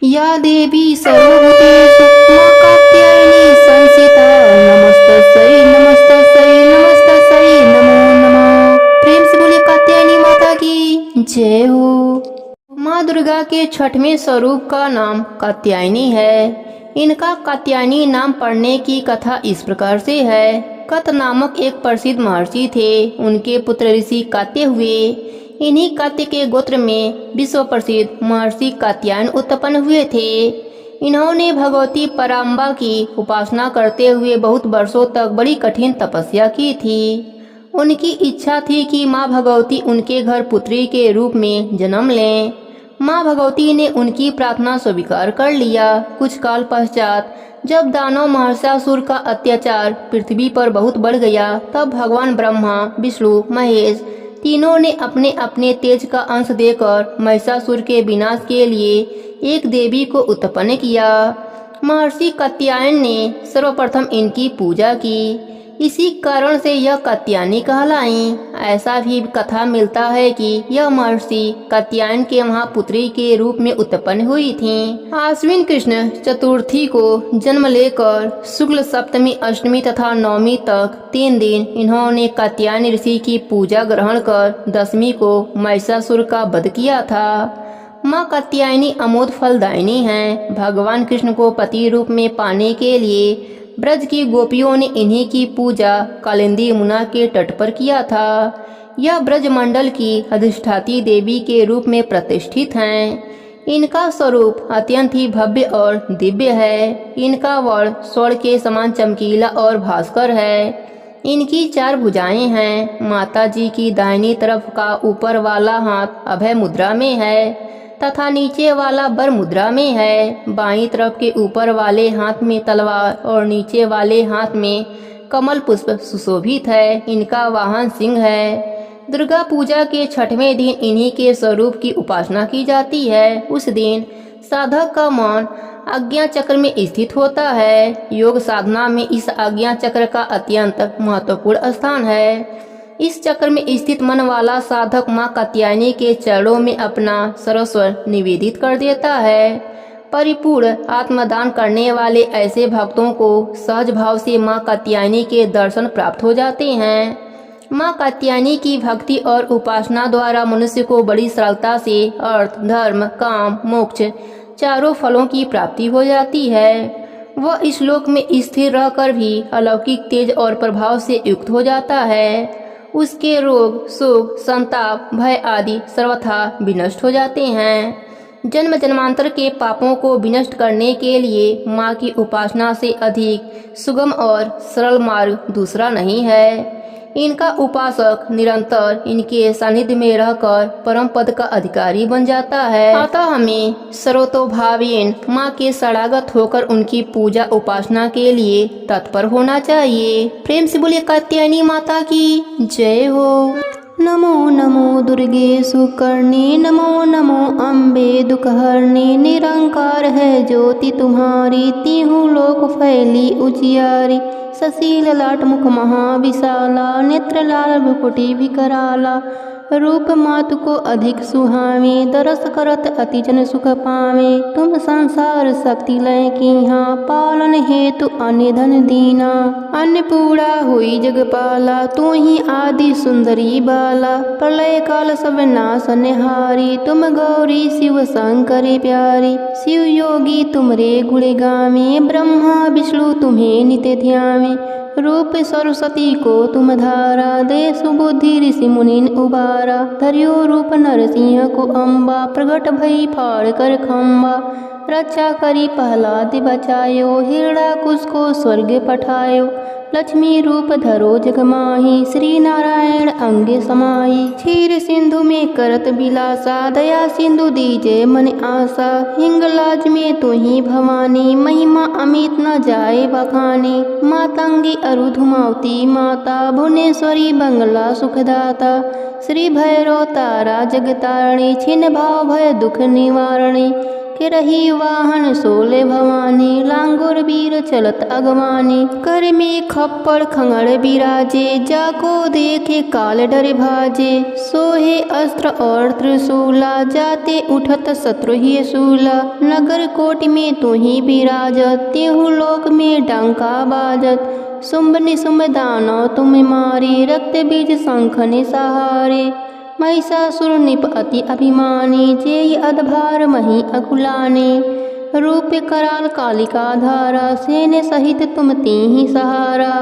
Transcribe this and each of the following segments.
या देवी सर्वभूतेषु मा कात्यायनी संस्थिता नमस्तस्यै नमस्तस्यै नमस्तस्यै नमो नमः। प्रेम से बोले कात्यायनी माता की जय हो। माँ दुर्गा के छठवें स्वरूप का नाम कात्यायनी है। इनका कात्यायनी नाम पड़ने की कथा इस प्रकार से है। कत नामक एक प्रसिद्ध महर्षि थे। उनके पुत्र ऋषि कात्य हुए। इन्हीं कात्य के गोत्र में विश्व प्रसिद्ध महर्षि कात्यायन उत्पन्न हुए थे। इन्होंने भगवती पराम्बा की उपासना करते हुए बहुत वर्षों तक बड़ी कठिन तपस्या की थी। उनकी इच्छा थी कि माँ भगवती उनके घर पुत्री के रूप में जन्म लें। माँ भगवती ने उनकी प्रार्थना स्वीकार कर लिया। कुछ काल पश्चात जब दानव महिषासुर का अत्याचार पृथ्वी पर बहुत बढ़ गया, तब भगवान ब्रह्मा, विष्णु, महेश तीनों ने अपने अपने तेज का अंश देकर महिषासुर के विनाश के लिए एक देवी को उत्पन्न किया। महर्षि कात्यायन ने सर्वप्रथम इनकी पूजा की। इसी कारण से यह कात्यायनी कहलाई। ऐसा भी कथा मिलता है कि यह महर्षि कात्यायन के महापुत्री के रूप में उत्पन्न हुई थीं। आश्विन कृष्ण चतुर्थी को जन्म लेकर शुक्ल सप्तमी, अष्टमी तथा नवमी तक 3 दिन इन्होंने कात्यायन ऋषि की पूजा ग्रहण कर दशमी को महिषासुर का वध किया था। माँ कात्यायनी अमोद फलदायिनी हैं। भगवान कृष्ण को पति रूप में पाने के लिए ब्रज की गोपियों ने इन्हीं की पूजा कालिंदी यमुना के तट पर किया था। यह ब्रज मंडल की अधिष्ठाती देवी के रूप में प्रतिष्ठित हैं। इनका स्वरूप अत्यंत ही भव्य और दिव्य है। इनका वर्ण स्वर्ण के समान चमकीला और भास्कर है। इनकी 4 भुजाएं हैं। माता जी की दाहिनी तरफ का ऊपर वाला हाथ अभय मुद्रा में है तथा नीचे वाला बर मुद्रा में है। बाईं तरफ के ऊपर वाले हाथ में तलवार और नीचे वाले हाथ में कमल पुष्प सुशोभित है। इनका वाहन सिंह है। दुर्गा पूजा के 6वें दिन इन्हीं के स्वरूप की उपासना की जाती है। उस दिन साधक का मन आज्ञा चक्र में स्थित होता है। योग साधना में इस आज्ञा चक्र का अत्यंत महत्वपूर्ण स्थान है। इस चक्र में स्थित मन वाला साधक माँ कात्यायनी के चरणों में अपना सर्वस्व निवेदित कर देता है। परिपूर्ण आत्मदान करने वाले ऐसे भक्तों को सहज भाव से माँ कात्यायनी के दर्शन प्राप्त हो जाते हैं। माँ कात्यायनी की भक्ति और उपासना द्वारा मनुष्य को बड़ी सरलता से अर्थ, धर्म, काम, मोक्ष चारों फलों की प्राप्ति हो जाती है। वह इस लोक में स्थिर रहकर भी अलौकिक तेज और प्रभाव से युक्त हो जाता है। उसके रोग, शोक, संताप, भय आदि सर्वथा विनष्ट हो जाते हैं। जन्म जन्मांतर के पापों को विनष्ट करने के लिए माँ की उपासना से अधिक सुगम और सरल मार्ग दूसरा नहीं है। इनका उपासक निरंतर इनके सानिध्य में रहकर परम पद का अधिकारी बन जाता है। अतः हमें सर्वतोभावेन माँ के शरणागत होकर उनकी पूजा उपासना के लिए तत्पर होना चाहिए। प्रेम से बोलिए कात्यायनी माता की जय हो। नमो नमो दुर्गे सुकर्णी, नमो नमो अम्बे दुखहरणी। निरंकार है ज्योति तुम्हारी, तीहू लोक फैली उजियारी। ससील लाट मुख महाविशाला, नेत्र लाल भ्रुकुटी विकराला। रूप मातु को अधिक सुहावे, दरस करत अति जन सुख पावे। तुम संसार शक्ति लय कीहा, पालन हेतु अन्य धन दीना। अन्नपूर्णा हुई जगपाला, तू ही आदि सुंदरी बाला। प्रलय काल सब नाश निहारी, तुम गौरी शिव शंकर प्यारी। शिव योगी तुमरे गुण गावे, ब्रह्मा विष्णु तुम्हें नित्य ध्यावे। रूप सरस्वती को तुम धारा, दे सुबुद्धि ऋषि मुनिन उबारा। धर्यो रूप नरसिंह को अम्बा, प्रगट भई फाड़ कर खम्बा। रक्षा करी प्रहलाद बचायो, हिरणाकुश को स्वर्ग पठायो। लक्ष्मी रूप धरो जग माही, श्री नारायण अंगे समाई। क्षीर सिंधु में करत बिलासा, दया सिंधु दीजे मन आशा। हिंगलाज में तू ही भवानी, महिमा अमित न जाए बखानी। मातंगी अरुधुमावती माता, भुवनेश्वरी बंगला सुखदाता। श्री भैरव तारा जगतारणी, छिन्न भाव भय दुख निवारणी। के रही वाहन सोले भवानी, लांगुर वीर चलत अगवानी। कर में खप्पर खंगड़ बिराजे, जाको देखे काल डर भाजे। सोहे अस्त्र और त्रिशूला, जाते उठत शत्रु ही सूला। नगर कोट में तू ही बिराजत, तेहु लोक में डंका बाजत। शुंभ निशुंभ दानव तुम मारे, रक्त बीज शंख ने सहारे। महिषासुर निप अति अभिमानी, जेहि अधभार मही अकुलाने। रूप कराल कालिका धारा, सेने सहित तुम तेहि सहारा।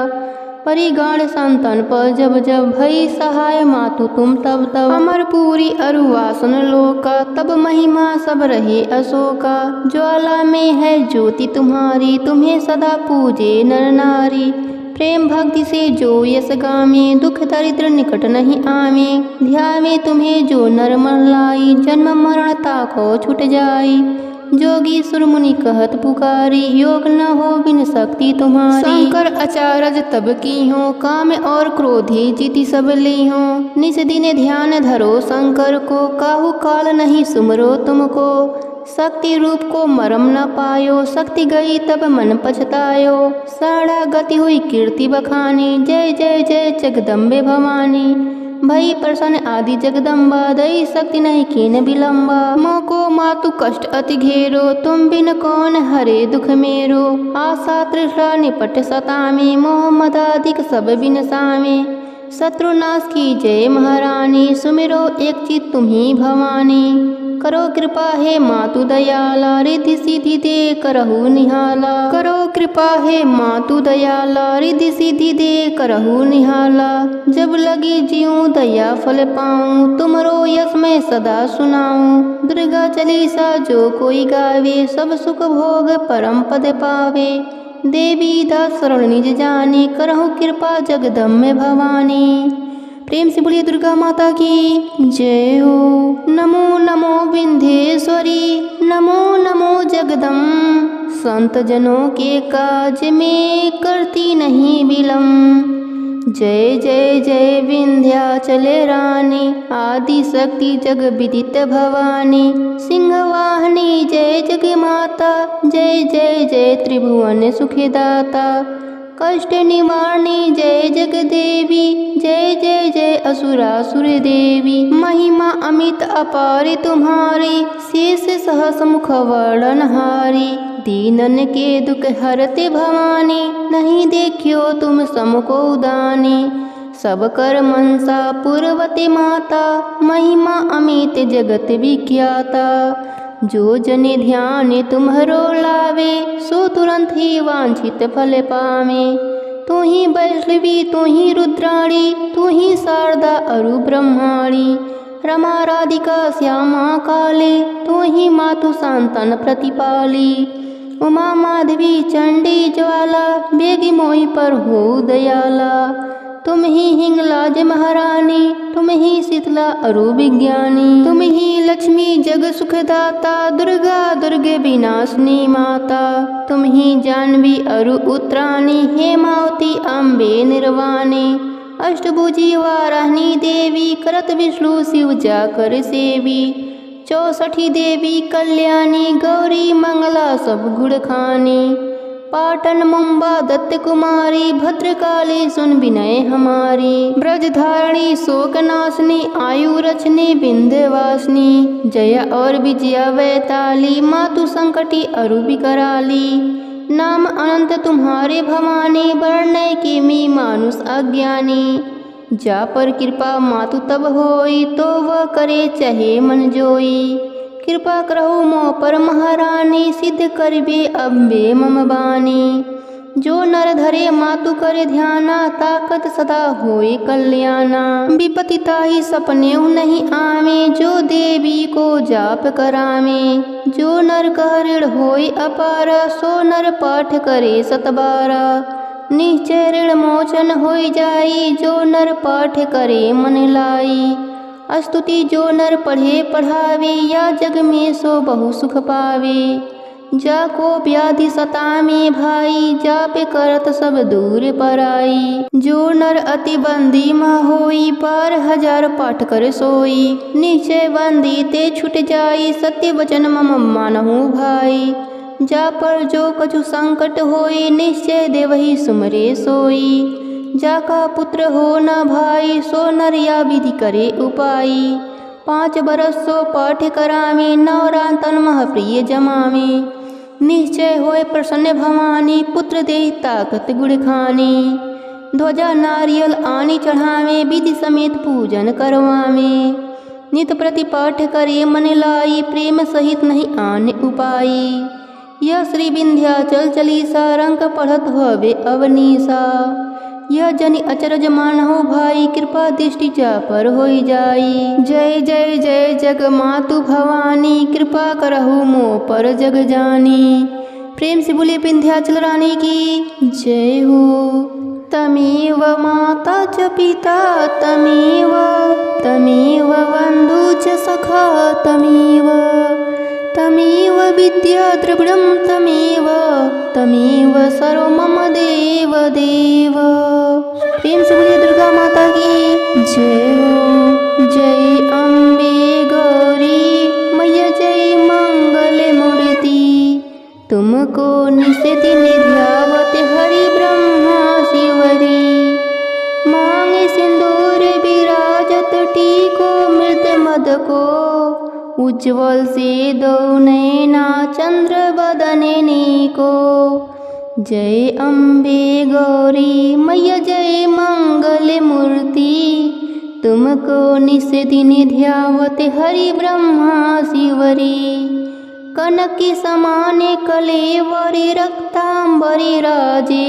परिगाण संतन पर जब जब, भई सहाय मातु तुम तब तब। अमरपुरी अरुवासन लोका, तब महिमा सब रहे अशोका। ज्वाला में है ज्योति तुम्हारी, तुम्हें सदा पूजे नर नारी। प्रेम भक्ति से जो यस गामे, दुख दरिद्र निकट नहीं आवे। ध्यावे तुम्हें जो नर मन लाई, जन्म मरण ताको छुट जाई। जोगी सुरमुनि कहत पुकारी, योग न हो बिन शक्ति तुम्हारी। शंकर अचारज तब की हो, काम और क्रोधी जीति सब ली हो। निस दिन ध्यान धरो शंकर को, काहू काल नहीं सुमरो तुमको। शक्ति रूप को मरम न पायो, शक्ति गई तब मन पछतायो। साड़ा गति हुई कीर्ति बखानी, जय जय जय जगदम्बे भवानी। भई प्रसन्न आदि जगदम्बा, दई शक्ति नहीं कीन विलम्बा। मोको मातु कष्ट अति घेरो, तुम बिन कौन हरे दुख मेरो। आशा तृष्णा निपट सतामे, मोह मद अधिक सब बिन सामे। शत्रुनाश की जय महारानी, सुमिरो एक चित तुम्ही भवानी। करो कृपा हे मातु दयाला, रिद्धि सिद्धि दे करहु निहाला। करो कृपा हे मातु दयाला, रिद्धि सिद्धि दे करहु निहाला। जब लगी जीऊँ दया फल पाऊँ, तुमरो यश मैं सदा सुनाऊँ। दुर्गा चालीसा जो कोई गावे, सब सुख भोग परम पद पावे। देवी दास शरण निज जाने, करहु कृपा जगदम्बे भवानी। प्रेम से बोलिए दुर्गा माता की जय हो। नमो नमो विंध्येश्वरी, नमो नमो जगदम्ब। संत जनों के काज में करती नहीं विलम्ब। जय जय जय विंध्याचल रानी, आदि शक्ति जग विदित भवानी। सिंहवाहिनी जय जग माता, जय जय जय त्रिभुवन सुखदाता। कष्ट निवारणी जय जग देवी, जय जय जय असुरासुर देवी। महिमा अमित अपार तुम्हारी, शेष सहस मुख वर्णनहारी। दीनन के दुख हरते भवानी, नहीं देखियो तुम समको उदानी। सब कर मनसा पूर्वती माता, महिमा अमित जगत विख्याता। जो जने ध्यान तुम्हरो लावे, सो तुरंत ही वांछित फल पावे। तू ही वैष्णवी तू ही रुद्राणी, तू ही शारदा अरु ब्रह्माणी। रमा राधिका श्यामा काली, तू ही मातु संतन प्रतिपाली। उमा माधवी चंडी ज्वाला, बेगी मोहि पर हो दयाला। तुम ही हिंगलाज महारानी, तुम ही शीतला अरु विज्ञानी। तुम ही लक्ष्मी जग सुखदाता, दुर्गा दुर्गे विनाशिनी माता। तुम ही जानवी अरु उत्तराणी, हेमावती अम्बे निर्वाणी। अष्टभुजी वाराही देवी, करत विष्णु शिव जाकर सेवी। 64 देवी कल्याणी, गौरी मंगला सब गुण खानी। पाटन मुंबा दत्त कुमारी, भद्रकाली सुन विनय हमारी। ब्रजधारणी शोक नाशनी, आयु रचनी विंध्यवासिनी। जया और विजया वैताली, मातु संकटी अरु विकराली। नाम अनंत तुम्हारे भवानी, वर्णय के मी मानुष अज्ञानी। जा पर कृपा मातु तब होई, तो वह करे चहे मन जोई। कृपा करहु मोह पर महारानी, सिद्ध करबे अम्बे मम बानी। जो नर धरे मातु करे ध्याना, ताकत सदा होए कल्याणा। विपत्ति ताहि सपने नहीं आवे, जो देवी को जाप करावे। जो नर कह ऋण होए अपारा, सो नर पाठ करे सतबारा। निश्चय ऋण मोचन होई जाई, जो नर पाठ करे मन लाई। स्तुति जो नर पढ़े पढ़ावे, या जग में सो बहु सुख पावे। जाको व्याधि सतामे भाई, जापे करत सब दूर पराई। जो नर अति बंदी मा होई, पार हजार पाठ कर सोई। निश्चय बंदी ते छुट जाई, सत्य वचन मम मानहु भाई। जा पर जो कछु संकट होई, निश्चय देवहि सुमरे सोई। जाका पुत्र हो न भाई, सो नर या विधि करे उपाई। 5 बरस सो पाठ करावे, नवरातन मह प्रिय जमावे। निश्चय होय प्रसन्न भवानी, पुत्र दे ताकत गुण खानी। ध्वजा नारियल आनी चढ़ावे, विधि समेत पूजन करवावे। नित प्रति पाठ करे मन लाई, प्रेम सहित नहीं आने उपाई। यह श्री विंध्याचल चालीसा, रंक पढ़त होवे अवनीसा। यह जनि अचरज मानहु भाई, कृपा दृष्टि जा पर होई जाई। जय जय जय जग मातु भवानी, कृपा करहु मो पर जग जानी। प्रेम से बोले विंध्याचल रानी की जय हो। तमेव माता च पिता तमेव, तमेव बंधु च सखा तमेव, तमेव विद्या द्रविणं तमेव, तमेव सर्व मम देव देव। प्रेम से बोलिए दुर्गा माता की जय हो। जय अम्बे गौरी मैया, जय मंगल मूर्ति। तुमको निषेधि निध्यावत हरि ब्रह्मा शिवरी। मांगे सिंदूर विराजत, टीको मृत मद को। उज्ज्वल से दो नैना, चंद्र बदने को। जय अम्बे गौरी मैया, जय मंगल मूर्ति। तुमको निस दिन ध्यावत हरि ब्रह्मा शिवरी। कनक के समाने कलेवरी, रक्तांबरी राजे।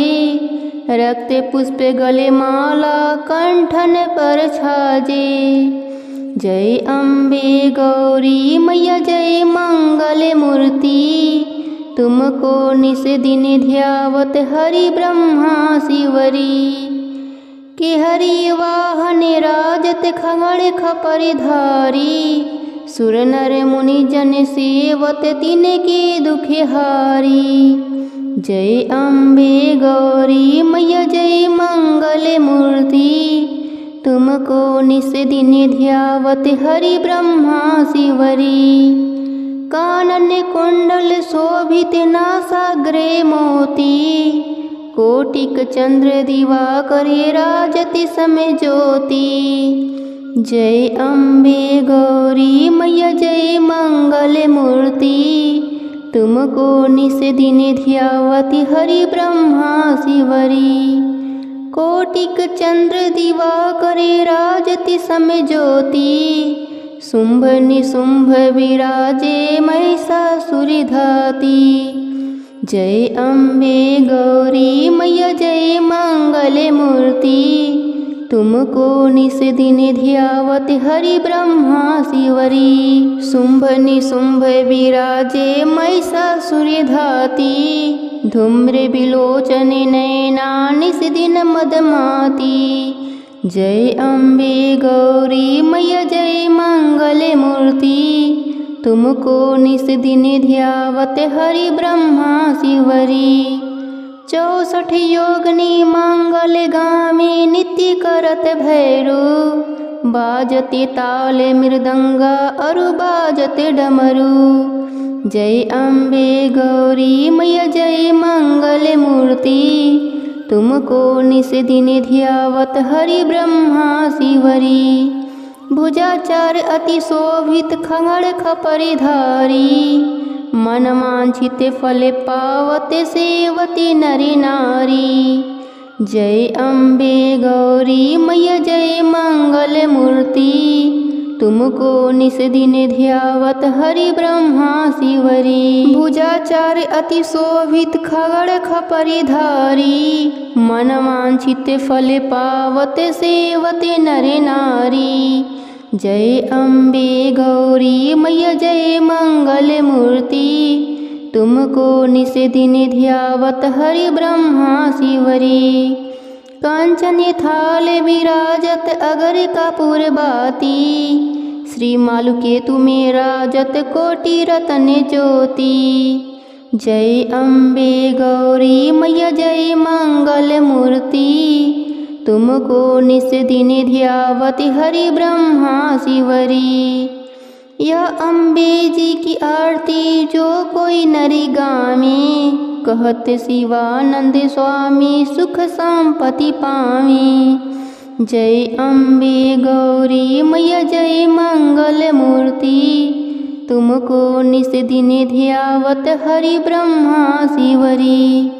रक्त पुष्प गले माला, कंठन पर छाजे। जय अम्बे गौरी मैया, जय मंगल मूर्ति। तुमको निस दिन ध्यावत हरि ब्रह्मा शिवरी। के हरि वाहन राजत, खगड़ खपर धारी। सुर नर मुनि जन सेवत, तिनके दुख हारी। जय अम्बे गौरी मैया, जय मंगल मूर्ति। तुमको निस दिन ध्यावत हरि ब्रह्मा शिवरी। कानन कुंडल शोभित, नासाग्रे मोती। कोटिक चंद्र दिवाकरे, राजति समय ज्योति। जय अम्बे गौरी मैया, जय मंगल मूर्ति। तुमको निस दिन ध्यावति हरि ब्रह्मा शिवरी। कोटिक चंद्र दिवाकरे, राजति समय ज्योति। शुंभ निशुंभ विराजे, महिषासुरी धाती। जय अम्बे गौरी मैया, जय मंगल मूर्ति। तुमको निस दिन ध्यावत हरि ब्रह्मा शिवरी। शुंभ निशुंभ विराजे, महिषासुरी धाती। धूम्र विलोचन नैना, निस दिन मदमाती। जय अम्बे गौरी मैया, जय मंगल मूर्ति। तुमको निस दिन ध्यावत हरि ब्रह्मा शिवरी। 64 योगनी मंगल गामे, नित्य करत भैरू। बाजते ताल मृदंगा, अरु बाजते डमरू। जय अम्बे गौरी मैया, जय मंगल मूर्ति। तुमको निस दिन ध्यावत हरि ब्रह्मा शिवरी। भुजाचार अति शोभित, खगड़ खपरि धारी। मन वांछित फल पावत, सेवती नरि नारी। जय अम्बे गौरी मैया, जय मंगल मूर्ति। तुमको निस दिन ध्यावत हरि ब्रह्मा शिवरी। भुजाचार अति शोभित, खगड़ खपरि धारी। मन वांछित फल पावत, सेवते नर नारी। जय अम्बे गौरी मैया, जय मंगल मूर्ति। तुमको निस दिन ध्यावत हरि ब्रह्मा शिवरी। कांचन थाल विराजत, अगर कपूर बाती। श्री मालुकेतु में राजत, कोटि रतन ज्योति। जय अम्बे गौरी मैया जय मंगल मूर्ति, तुमको निस दिन ध्यावति हरि ब्रह्मा शिवरी। यह अम्बे जी की आरती जो कोई नरी गावे, कहत शिवानंद स्वामी सुख संपत्ति पावे। जय अम्बे गौरी मैया जय मंगल मूर्ति, तुमको निस दिन ध्यावत हरि ब्रह्मा शिवरी।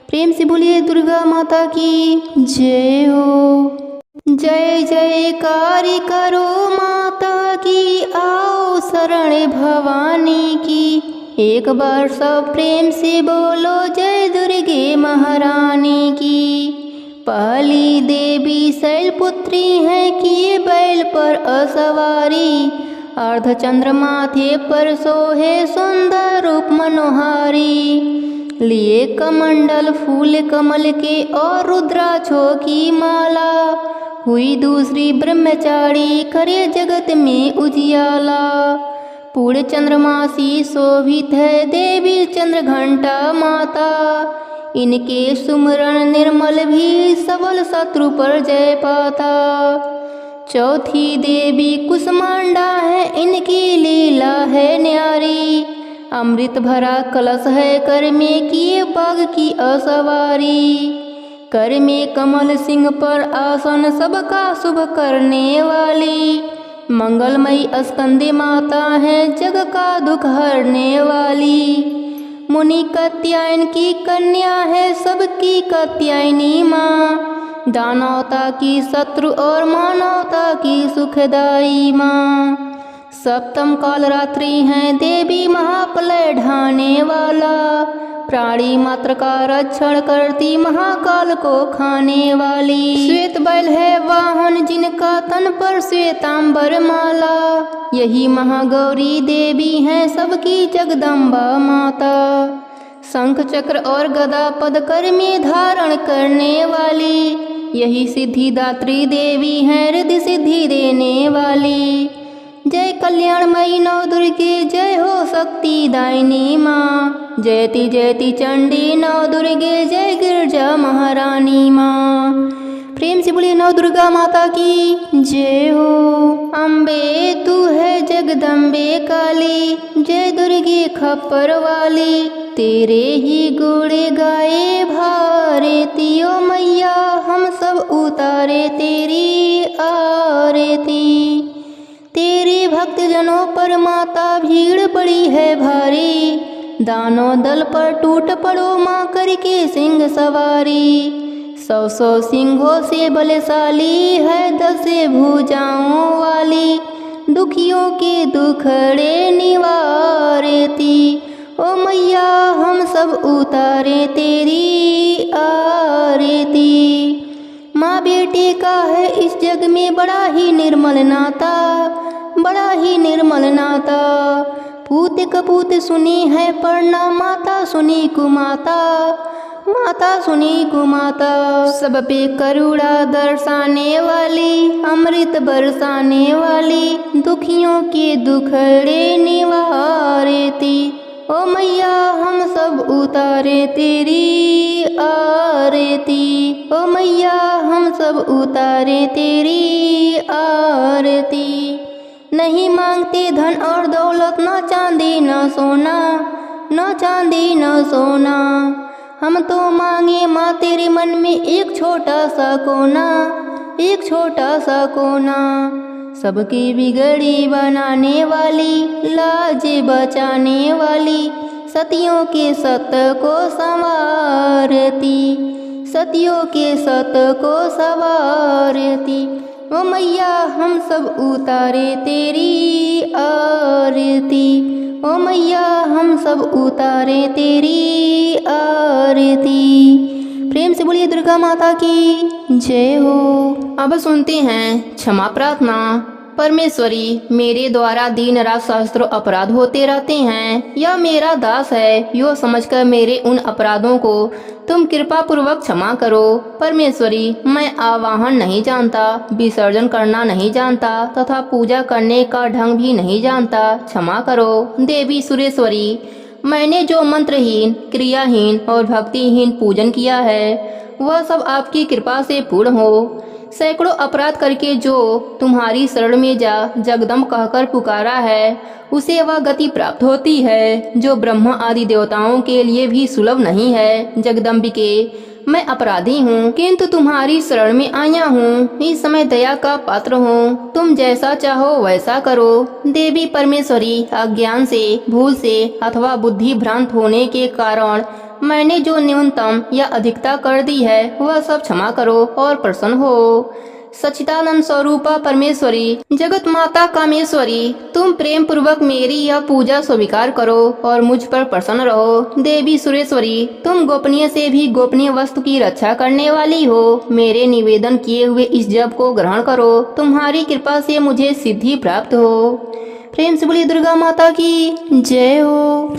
प्रेम से बोलिए दुर्गा माता की जय हो। जय जयकारी करो माता की, आओ शरण भवानी की। एक बार सब प्रेम से बोलो जय दुर्गे महारानी की। पहली देवी शैलपुत्री है, किए बैल पर असवारी। अर्धचंद्र माथे पर सोहे सुंदर रूप मनोहारी। लिए कमंडल फूल कमल के और रुद्राक्षों की माला। हुई दूसरी ब्रह्मचारी, करे जगत में उजियाला। पूर्ण चंद्रमासी शोभित है देवी चंद्र घंटा माता। इनके सुमरण निर्मल भी सबल शत्रु पर जय पाता। चौथी देवी कुसमांडा है, इनकी लीला है न्यारी। अमृत भरा कलश है कर में, किए बाग की असवारी। कर में कमल सिंह पर आसन, सबका शुभ करने वाली। मंगलमयी स्कंदे माता है, जग का दुख हरने वाली। मुनि कात्यायन की कन्या है, सबकी कात्यायनी माँ। दानवता की शत्रु और मानवता की सुखदाई माँ। सप्तम काल रात्रि है, देवी महाप्रलय ढाने वाला। प्राणी मात्र का रक्षण करती, महाकाल को खाने वाली। श्वेत बैल है वाहन, जिनका तन पर श्वेतांबर माला। यही महागौरी देवी है, सबकी जगदम्बा माता। शंख चक्र और गदा पद कर में धारण करने वाली। यही सिद्धिदात्री देवी है, रिद्धि सिद्धि देने वाली। जय कल्याणमयी नौ दुर्गे, जय हो शक्ति दायिनी माँ। जयति जयति चंडी नौ दुर्गे, जय गिरजा महारानी माँ। प्रेम से बोलिए नौ दुर्गा माता की जय हो। अम्बे तू है जगदम्बे काली, जय दुर्गे खप्पर वाली। तेरे ही गुणे गाए भारती, ओ मैया हम सब उतारे तेरी आरती। तेरे भक्त जनों पर माता भीड़ पड़ी है भारी। दानों दल पर टूट पड़ो माँ, करके सिंह सवारी। 100 सिंहों से बलशाली है, 10 भुजाओं वाली। दुखियों के दुखड़े निवारती, ओ मैया हम सब उतारे तेरी आरती। माँ बेटे का है इस जग में बड़ा ही निर्मल नाता, बड़ा ही निर्मल नाता। पूत कपूत सुनी है पढ़ना, माता सुनी कुमाता, माता सुनी कुमाता। सब पे करुणा दर्शाने वाली, अमृत बरसाने वाली। दुखियों के दुखड़े निवारती, ओ मैया हम सब उतारे तेरी आरती। ओ मैया हम सब उतारे तेरी आरती। नहीं मांगते धन और दौलत, न चांदी न सोना, न चांदी न सोना। हम तो मांगे माँ तेरे मन में एक छोटा सा कोना, एक छोटा सा कोना। सबकी बिगड़ी बनाने वाली, लाज बचाने वाली। सतियों के सत को संवारती, सतियों के सत को संवारती। ओ मैया हम सब उतारे तेरी आरती, ओ मैया हम सब उतारे तेरी आरती। प्रेम से बोलिए दुर्गा माता की जय हो। अब सुनते हैं क्षमा प्रार्थना। परमेश्वरी, मेरे द्वारा दिन रात सहस्त्रों अपराध होते रहते हैं। यह मेरा दास है, यो समझकर मेरे उन अपराधों को तुम कृपा पूर्वक क्षमा करो। परमेश्वरी, मैं आवाहन नहीं जानता, विसर्जन करना नहीं जानता तथा पूजा करने का ढंग भी नहीं जानता, क्षमा करो। देवी सुरेश्वरी, मैंने जो मंत्रहीन, क्रियाहीन और भक्तिहीन पूजन किया है वह सब आपकी कृपा से पूर्ण हो। सैकड़ों अपराध करके जो तुम्हारी शरण में जा जगदम्ब कहकर पुकारा है उसे वह गति प्राप्त होती है जो ब्रह्मा आदि देवताओं के लिए भी सुलभ नहीं है। जगदम्बिके, मैं अपराधी हूँ किंतु तुम्हारी शरण में आया हूँ। इस समय दया का पात्र हूँ, तुम जैसा चाहो वैसा करो। देवी परमेश्वरी, अज्ञान से, भूल से अथवा बुद्धि भ्रांत होने के कारण मैंने जो न्यूनतम या अधिकता कर दी है वह सब क्षमा करो और प्रसन्न हो। सच्चिदानंद स्वरूपा परमेश्वरी, जगत माता कामेश्वरी, तुम प्रेम पूर्वक मेरी यह पूजा स्वीकार करो और मुझ पर प्रसन्न रहो। देवी सुरेश्वरी, तुम गोपनीय से भी गोपनीय वस्तु की रक्षा करने वाली हो। मेरे निवेदन किए हुए इस जप को ग्रहण करो, तुम्हारी कृपा से मुझे सिद्धि प्राप्त हो। प्रेम से बोलिए दुर्गा माता की जय हो।